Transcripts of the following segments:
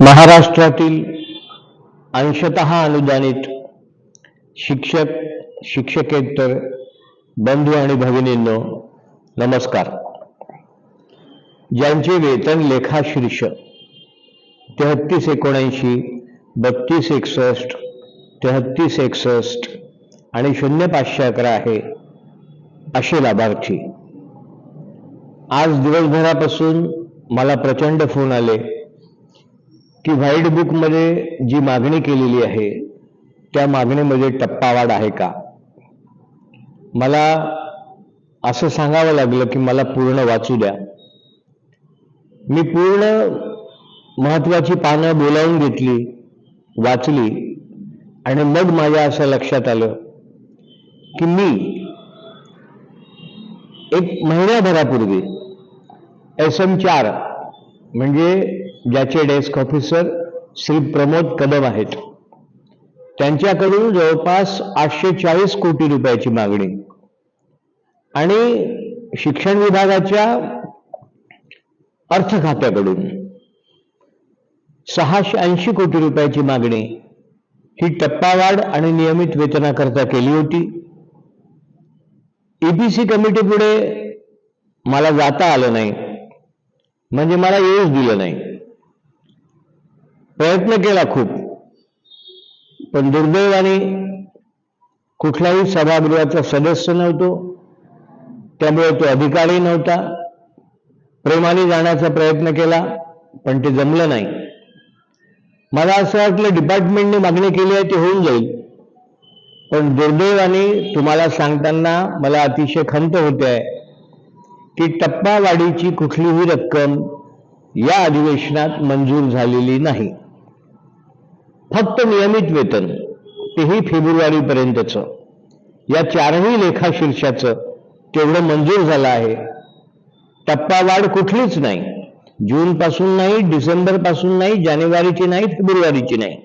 महाराष्ट्रातील अंशतः अनुदानित शिक्षक शिक्षकेतर बंधू आणि भगिनींनो नमस्कार. ज्यांचे वेतन लेखाशीर्ष 3379 3261 3361 आणि 0511 आहे असे लाभार्थी आज दिवसभरापासून मला प्रचंड फोन आले की व्हाईट बुक मध्ये जी मागणी केलेली आहे त्या मागणीमध्ये टप्पावाढ आहे का. मला असं सांगावं लागलं की मला पूर्ण वाचू द्या. मी पूर्ण महत्वाची पानं बोलावून घेतली, वाचली आणि मग माझ्या असं लक्षात आलं की मी एक महिन्याभरापूर्वी SM4 म्हणजे ज्याचे डेस्क ऑफिसर श्री प्रमोद कदम आहेत त्यांच्याकडून जवळपास 840 कोटी रुपयाची मागणी आणि शिक्षण विभागाच्या अर्थ खात्याकडून 680 कोटी रुपयाची मागणी ही टप्पावाढ आणि नियमित वेतनाकरता केली होती. EPC कमिटी पुढे मला जाता आलं नाही, म्हणजे मला येऊच दिलं नाही. प्रयत्न केला खूप, पण दुर्दैवाने कुठल्याही सभागृहाचा सदस्य नव्हतो, त्यामुळे तो अधिकारी नव्हता. प्रेमाने जाण्याचा प्रयत्न केला पण ते जमलं नाही. मला असं वाटलं डिपार्टमेंटने मागणी केली आहे ते होऊन जाईल, पण दुर्दैवाने तुम्हाला सांगताना मला अतिशय खंत होते आहे की टप्पावाढीची कुठलीही रक्कम या अधिवेशनात मंजूर झालेली नाही. फक्त नियमित वेतन, तेही फेब्रुवारीपर्यंतचं, या 4ही लेखाशीर्षाचं तेवढं मंजूर झालं आहे. टप्पावाढ कुठलीच नाही, जून पासून नाही, डिसेंबर पासून नाही, जानेवारीची नाही, फेब्रुवारीची नाही,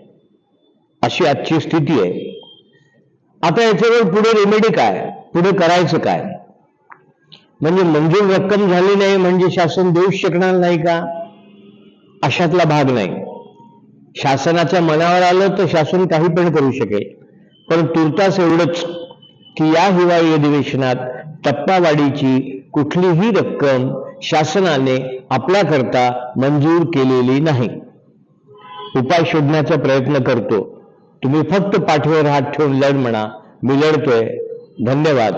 अशी आजची स्थिती आहे. आता याच्यावर पुढे रेमेडी काय, पुढे करायचं काय? म्हणजे मंजूर रक्कम झाली नाही म्हणजे शासन देऊच शकणार नाही का? अशातला भाग नाही. शासनाच्या मनावर आलं तर शासन काही पण करू शकेल, पण तुर्तास एवढंच की या हिवाळी अधिवेशनात टप्पावाढीची कुठलीही रक्कम शासनाने आपल्याकरता मंजूर केलेली नाही. उपाय शोधण्याचा प्रयत्न करतो. तुम्ही फक्त पाठीवर हात ठेवून लढ म्हणा. मी लढतोय. धन्यवाद.